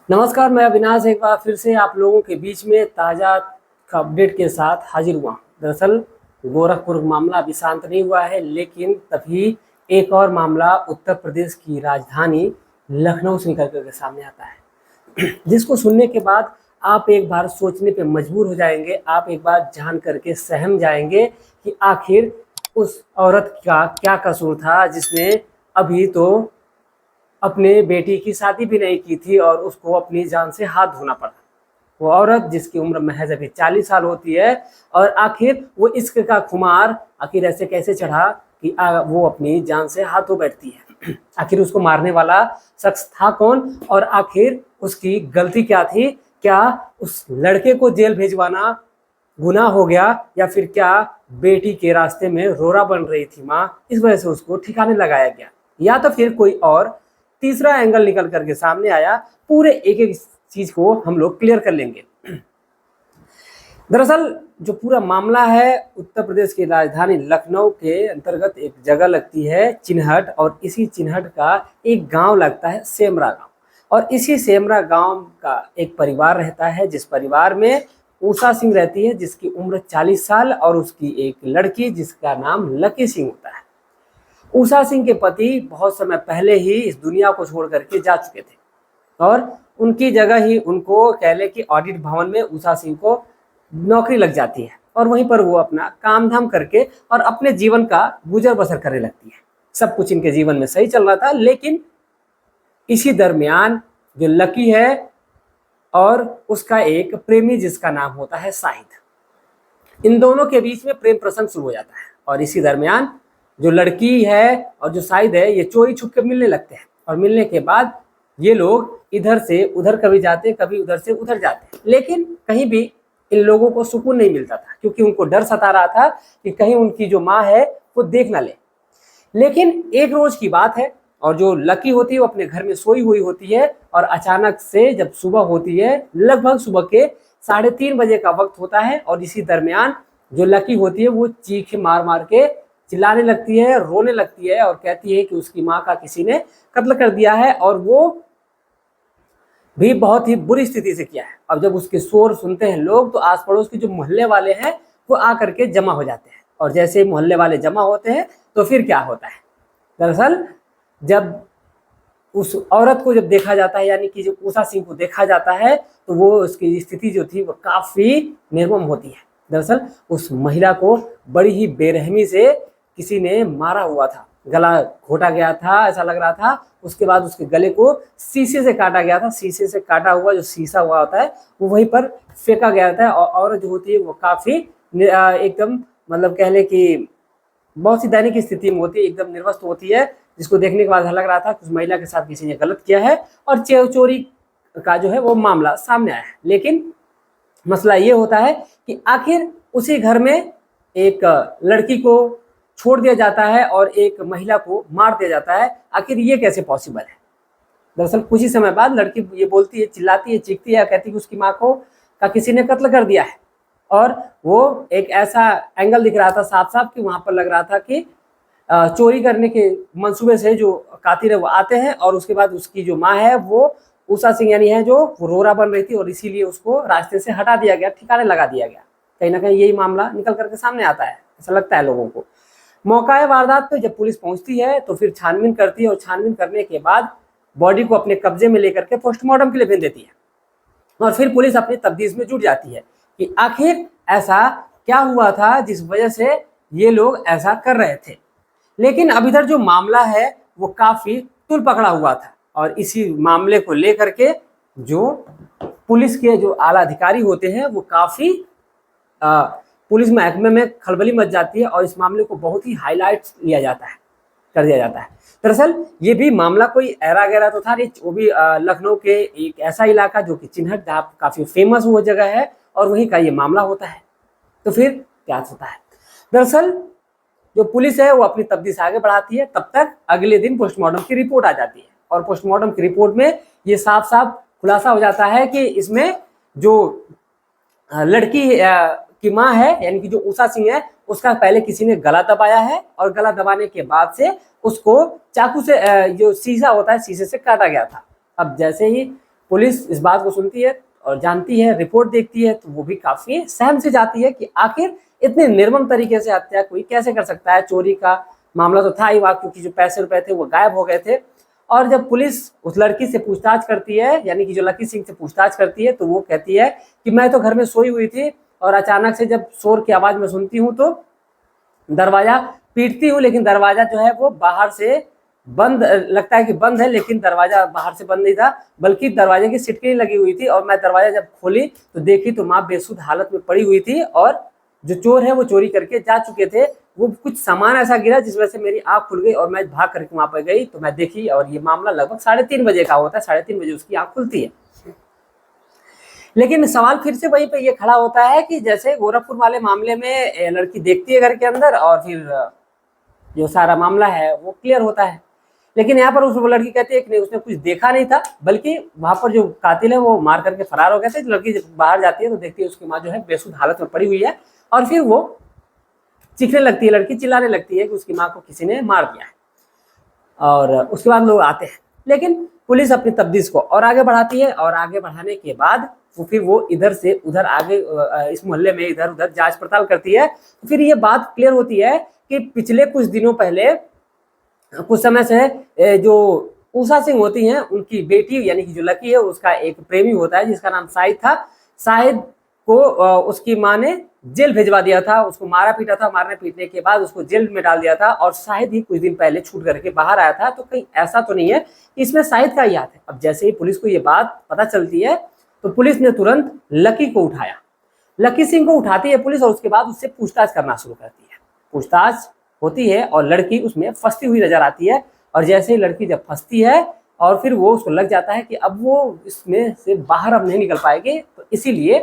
नमस्कार, मैं अविनाश एक बार फिर से आप लोगों के बीच में ताज़ा अपडेट के साथ हाजिर हुआ हूं। दरअसल गोरखपुर मामला अभी शांत नहीं हुआ है, लेकिन तभी एक और मामला उत्तर प्रदेश की राजधानी लखनऊ से निकल कर के सामने आता है, जिसको सुनने के बाद आप एक बार सोचने पे मजबूर हो जाएंगे। आप एक बार जान करके सहम जाएंगे कि आखिर उस औरत का क्या कसूर था, जिसने अभी तो अपने बेटी की शादी भी नहीं की थी और उसको अपनी जान से हाथ धोना पड़ा। वो औरत जिसकी उम्र महज अभी 40 साल होती है, और आखिर वो इश्क का खुमार आखिर ऐसे कैसे चढ़ा कि वो अपनी जान से हाथ धो बैठती है। आखिर उसको मारने वाला शख्स था कौन, और आखिर उसकी गलती क्या थी? क्या उस लड़के को जेल भेजवाना गुनाह हो गया, या फिर क्या बेटी के रास्ते में रोड़ा बन रही थी माँ, इस वजह से उसको ठिकाने लगाया गया, या तो फिर कोई और तीसरा एंगल निकल करके सामने आया? पूरे एक एक चीज को हम लोग क्लियर कर लेंगे। दरअसल जो पूरा मामला है, उत्तर प्रदेश की राजधानी लखनऊ के अंतर्गत एक जगह लगती है चिन्हट, और इसी चिन्हट का एक गांव लगता है सेमरा गांव। और इसी सेमरा गांव का एक परिवार रहता है, जिस परिवार में उषा सिंह रहती है, जिसकी उम्र 40 साल, और उसकी एक लड़की जिसका नाम लकी सिंह होता है। उषा सिंह के पति बहुत समय पहले ही इस दुनिया को छोड़ करके जा चुके थे, और उनकी जगह ही उनको कह ले कि ऑडिट भवन में उषा सिंह को नौकरी लग जाती है, और वहीं पर वो अपना काम धाम करके और अपने जीवन का गुजर बसर करने लगती है। सब कुछ इनके जीवन में सही चल रहा था, लेकिन इसी दरमियान जो लकी है और उसका एक प्रेमी जिसका नाम होता है शाहिद, इन दोनों के बीच में प्रेम प्रसंग शुरू हो जाता है। और इसी दरमियान जो लड़की है और जो शाहिद है, ये चोरी छुप के मिलने लगते हैं, और मिलने के बाद ये लोग इधर से उधर कभी जाते, कभी उधर से उधर जाते, लेकिन कहीं भी इन लोगों को सुकून नहीं मिलता था, क्योंकि उनको डर सता रहा था कि कहीं उनकी जो माँ है वो देख ना ले। लेकिन एक रोज की बात है, और जो लकी होती है वो अपने घर में सोई हुई होती है, और अचानक से जब सुबह होती है, लगभग सुबह के 3:30 बजे का वक्त होता है, और इसी दरमियान जो लकी होती है वो चीख मार मार के चिल्लाने लगती है, रोने लगती है, और कहती है कि उसकी माँ का किसी ने कत्ल कर दिया है, और वो भी बहुत ही बुरी स्थिति से किया है। अब जब उसके शोर सुनते हैं लोग, तो आस पड़ोस के जो मोहल्ले वाले हैं वो आकर के जमा हो जाते हैं, और जैसे ही मोहल्ले वाले जमा होते हैं तो फिर क्या होता है? दरअसल जब उस औरत को जब देखा जाता है, यानी कि जो उषा सिंह को देखा जाता है, तो वो उसकी स्थिति जो थी वो काफी निर्मम होती है। दरअसल उस महिला को बड़ी ही बेरहमी से किसी ने मारा हुआ था, गला घोटा गया था ऐसा लग रहा था। उसके बाद उसके गले को शीशे से काटा गया था, शीशे से काटा हुआ जो शीशा हुआ होता है वो वहीं पर फेंका गया था। और औरत जो होती है वो काफी एकदम, मतलब कह ले कि बहुत सी दैनिक स्थिति में होती है, एकदम निर्वस्त होती है, जिसको देखने के बाद लग रहा था कि उस महिला के साथ किसी ने गलत किया है, और चोरी का जो है वो मामला सामने आया है। लेकिन मसला ये होता है कि आखिर उसी घर में एक लड़की को छोड़ दिया जाता है और एक महिला को मार दिया जाता है। आखिर ये कैसे पॉसिबल है? दरअसल कुछ ही समय बाद लड़की ये बोलती है, चिल्लाती है, चीखती है, कहती है कि उसकी माँ को का किसी ने कत्ल कर दिया है। और वो एक ऐसा एंगल दिख रहा था साफ साफ कि वहां पर लग रहा था कि चोरी करने के मंसूबे से जो कातिल है वो आते हैं, और उसके बाद उसकी जो माँ है वो उषा सिंह यानी है जो वो रोरा बन रही थी, और इसीलिए उसको रास्ते से हटा दिया गया, ठिकाने लगा दिया गया। कहीं ना कहीं यही मामला निकल करके सामने आता है, ऐसा लगता है लोगों को। मौका वारदात पे जब पुलिस पहुंचती है तो फिर छानबीन करती है, और छानबीन करने के बाद बॉडी को अपने कब्जे में लेकर के पोस्टमार्टम के लिए भेज देती है। और फिर पुलिस अपनी तफ्तीश में जुट जाती है कि आखिर ऐसा क्या हुआ था जिस वजह से ये लोग ऐसा कर रहे थे। लेकिन अब इधर जो मामला है वो काफी तुल पकड़ा हुआ था, और इसी मामले को लेकर के जो पुलिस के जो आला अधिकारी होते हैं वो काफी पुलिस महकमे में खलबली मच जाती है, और इस मामले को बहुत ही हाईलाइट लिया जाता है, कर दिया जाता है। दरअसल ये भी मामला कोई ऐरा गैरा तो था नहीं, वो भी लखनऊ के एक ऐसा इलाका जो कि चिन्हट, जहाँ काफी फेमस वो जगह है, और वहीं का ये मामला होता है। तो फिर क्या होता है? दरअसल जो पुलिस है वो अपनी तफ्तीश आगे बढ़ाती है, तब तक अगले दिन पोस्टमार्टम की रिपोर्ट आ जाती है, और पोस्टमार्टम की रिपोर्ट में ये साफ साफ खुलासा हो जाता है कि इसमें जो लड़की की माँ है, यानी कि जो उषा सिंह है, उसका पहले किसी ने गला दबाया है, और गला दबाने के बाद से उसको चाकू से जो शीशा होता है शीशे से काटा गया था। अब जैसे ही पुलिस इस बात को सुनती है और जानती है, रिपोर्ट देखती है, तो वो भी काफी सहम से जाती है कि आखिर इतने निर्मम तरीके से हत्या कोई कैसे कर सकता है। चोरी का मामला तो था ही वहाँ, क्योंकि जो पैसे रुपए थे वो गायब हो गए थे। और जब पुलिस उस लड़की से पूछताछ करती है, यानी कि जो लकी सिंह से पूछताछ करती है, तो वो कहती है कि मैं तो घर में सोई हुई थी और अचानक से जब शोर की आवाज में सुनती हूँ तो दरवाजा पीटती हूँ, लेकिन दरवाजा जो है वो बाहर से बंद लगता है कि बंद है, लेकिन दरवाजा बाहर से बंद नहीं था, बल्कि दरवाजे की सिटकिनी लगी हुई थी। और मैं दरवाजा जब खोली तो देखी तो माँ बेसुध हालत में पड़ी हुई थी और जो चोर है वो चोरी करके जा चुके थे। वो कुछ सामान ऐसा गिरा जिस वजह से मेरी आंख खुल गई और मैं भाग करके वहां पर गई तो मैं देखी, और ये मामला लगभग 3:30 बजे का होता है। 3:30 बजे उसकी आंख खुलती है। लेकिन सवाल फिर से वहीं पे ये खड़ा होता है कि जैसे गोरखपुर वाले मामले में लड़की देखती है घर के अंदर और फिर जो सारा मामला है वो क्लियर होता है, लेकिन यहाँ पर उस लड़की कहती है कि नहीं, उसने कुछ देखा नहीं था, बल्कि वहां पर जो कातिल है वो मार करके फरार हो गए थे। लड़की जब बाहर जाती है तो देखती है उसकी माँ जो है बेसुध हालत में पड़ी हुई है, और फिर वो चीखने लगती है, लड़की चिल्लाने लगती है कि उसकी माँ को किसी ने मार दिया है। और उसके बाद लोग आते हैं, लेकिन पुलिस अपनी तफ्तीश को और आगे बढ़ाती है, और आगे बढ़ाने के बाद फिर वो इधर से उधर आगे इस मोहल्ले में इधर उधर जांच पड़ताल करती है। फिर ये बात क्लियर होती है कि पिछले कुछ दिनों पहले कुछ समय से जो उषा सिंह होती हैं उनकी बेटी यानी कि जो लकी है उसका एक प्रेमी होता है जिसका नाम शाहिद था। शाहिद को उसकी माँ ने जेल भेजवा दिया था, उसको मारा पीटा था, मारने पीटने के बाद उसको जेल में डाल दिया था, और शाहिद ही कुछ दिन पहले छूट करके बाहर आया था। तो कहीं ऐसा तो नहीं है कि इसमें शाहिद का ही हाथ है। अब जैसे ही पुलिस को ये बात पता चलती है तो पुलिस ने तुरंत लकी को उठाया। लकी सिंह को उठाती है पुलिस और उसके बाद उससे पूछताछ करना शुरू करती है। पूछताछ होती है और लड़की उसमें फंसती हुई नजर आती है, और जैसे ही लड़की जब फंसती है और फिर वो उसको लग जाता है कि अब वो इसमें से बाहर अब नहीं निकल पाएगी, तो इसीलिए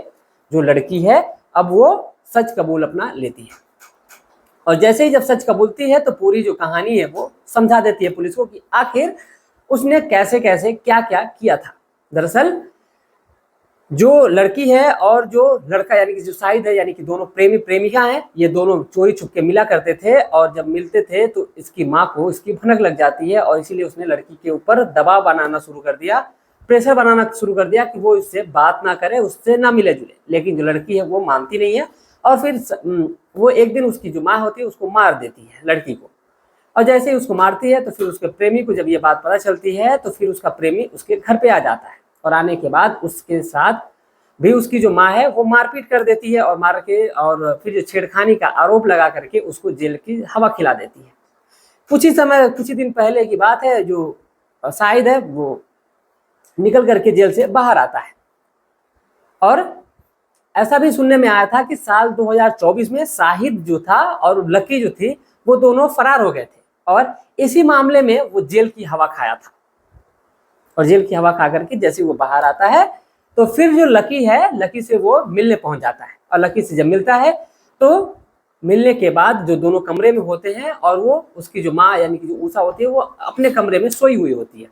जो लड़की है अब वो सच कबूल अपना लेती है। और जैसे ही जब सच कबूलती है तो पूरी जो कहानी है वो समझा देती है पुलिस को कि आखिर उसने कैसे कैसे क्या क्या किया था। दरअसल जो लड़की है और जो लड़का यानी कि जो शाहिद है, यानी कि दोनों प्रेमी प्रेमिका हैं, ये दोनों चोरी छुपके मिला करते थे, और जब मिलते थे तो इसकी माँ को इसकी भनक लग जाती है, और इसीलिए उसने लड़की के ऊपर दबाव बनाना शुरू कर दिया, प्रेशर बनाना शुरू कर दिया कि वो इससे बात ना करे, उससे ना मिले जुले। लेकिन जो लड़की है वो मानती नहीं है, और फिर वो एक दिन उसकी जो माँ होती है उसको मार देती है लड़की को। और जैसे ही उसको मारती है तो फिर उसके प्रेमी को जब ये बात पता चलती है तो फिर उसका प्रेमी उसके घर पे आ जाता है, और आने के बाद उसके साथ भी उसकी जो माँ है वो मारपीट कर देती है, और मार के और फिर जो छेड़खानी का आरोप लगा करके उसको जेल की हवा खिला देती है। कुछ ही दिन पहले की बात है, जो शाहिद है वो निकल करके जेल से बाहर आता है, और ऐसा भी सुनने में आया था कि साल 2024 में शाहिद जो था और लकी जो थी वो दोनों फरार हो गए थे, और इसी मामले में वो जेल की हवा खाया था। और जेल की हवा खा करके जैसे वो बाहर आता है तो फिर जो लकी है, लकी से वो मिलने पहुंच जाता है, और लकी से जब मिलता है तो मिलने के बाद जो दोनों कमरे में होते हैं, और वो उसकी जो माँ यानी कि जो उषा होती है वो अपने कमरे में सोई हुई होती है।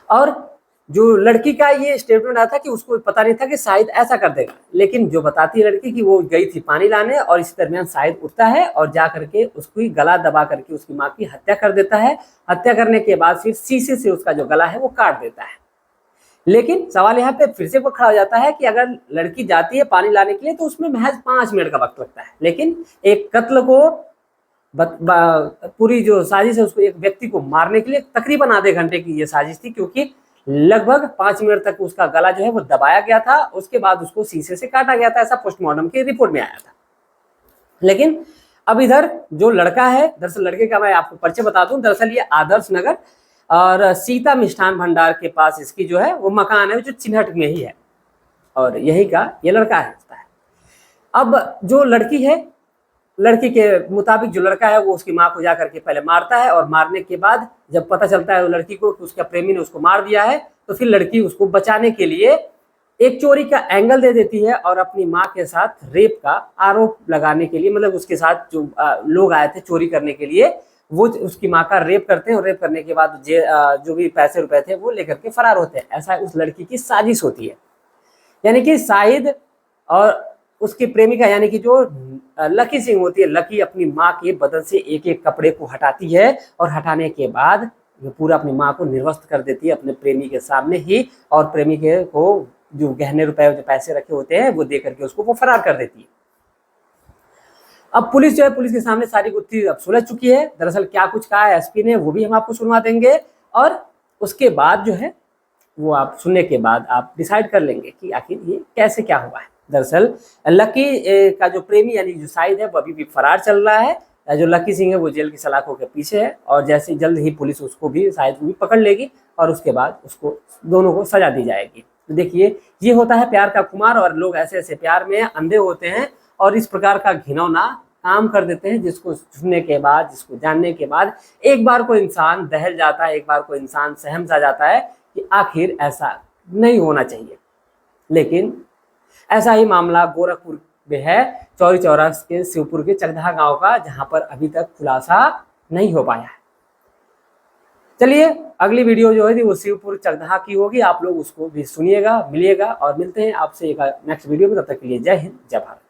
और जो लड़की का ये स्टेटमेंट आता है कि उसको पता नहीं था कि शायद ऐसा कर देगा, लेकिन जो बताती है लड़की कि वो गई थी पानी लाने, और इसी दरमियान शायद उठता है और जा करके उसकी गला दबा करके उसकी माँ की हत्या कर देता है। हत्या करने के बाद फिर शीशे से उसका जो गला है वो काट देता है। लेकिन सवाल यहाँ पे फिर से वो खड़ा हो जाता है कि अगर लड़की जाती है पानी लाने के लिए तो उसमें महज 5 मिनट का वक्त लगता है, लेकिन एक कत्ल को पूरी जो साजिश है उसको एक व्यक्ति को मारने के लिए तकरीबन आधे घंटे की ये साजिश थी, क्योंकि लगभग 5 मिनट तक उसका गला जो है वो दबाया गया था, उसके बाद उसको शीशे से काटा गया था, ऐसा पोस्टमार्टम की रिपोर्ट में आया था। लेकिन अब इधर जो लड़का है, दरअसल लड़के का मैं आपको परिचय बता दूं, दरअसल ये आदर्श नगर और सीता मिष्ठान भंडार के पास इसकी जो है वो मकान है, जो चिन्हट में ही है, और यही का ये लड़का है। अब जो लड़की है, लड़की के मुताबिक जो लड़का है वो उसकी माँ को जा करके पहले मारता है, और मारने के बाद जब पता चलता है वो लड़की को कि उसका प्रेमी ने उसको मार दिया है, तो फिर लड़की उसको बचाने के लिए एक चोरी का एंगल दे देती है, और अपनी माँ के साथ रेप का आरोप लगाने के लिए, मतलब उसके साथ जो लोग आए थे चोरी करने के लिए, वो उसकी माँ का रेप करते हैं, और रेप करने के बाद जो भी पैसे रुपए थे वो लेकर के फरार होते हैं। ऐसा उस लड़की की साजिश होती है। यानी कि शाहिद और उसकी प्रेमिका यानी कि जो लकी सिंह होती है, लकी अपनी माँ के बदन से एक एक कपड़े को हटाती है, और हटाने के बाद ये पूरा अपनी माँ को निर्वस्त्र कर देती है अपने प्रेमी के सामने ही, और प्रेमी के को जो गहने रुपए जो पैसे रखे होते हैं वो दे करके उसको वो फरार कर देती है। अब पुलिस जो है, पुलिस के सामने सारी गुत्थी अब सुलझ चुकी है। दरअसल क्या कुछ कहा है एसपी ने वो भी हम आपको सुनवा देंगे, और उसके बाद जो है वो आप सुनने के बाद आप डिसाइड कर लेंगे कि आखिर ये कैसे क्या हुआ है। दरअसल लकी का जो प्रेमी यानी जो शाहिद है वो अभी भी फरार चल रहा है, जो लकी सिंह है वो जेल की सलाखों के पीछे है, और जैसे जल्द ही पुलिस उसको भी शायद भी पकड़ लेगी और उसके बाद उसको दोनों को सजा दी जाएगी। तो देखिए ये होता है प्यार का कुमार, और लोग ऐसे ऐसे प्यार में अंधे होते हैं और इस प्रकार का घिनौना काम कर देते हैं, जिसको सुनने के बाद, जिसको जानने के बाद एक बार को इंसान दहल जाता है, एक बार को इंसान सहम सा जाता है कि आखिर ऐसा नहीं होना चाहिए। लेकिन ऐसा ही मामला गोरखपुर में है, चौरी चौरा के शिवपुर के चकदहा गांव का, जहां पर अभी तक खुलासा नहीं हो पाया है। चलिए अगली वीडियो जो है वो शिवपुर चकदहा की होगी, आप लोग उसको भी सुनिएगा, मिलिएगा, और मिलते हैं आपसे एक नेक्स्ट वीडियो में। तब तक के लिए जय हिंद, जय भारत।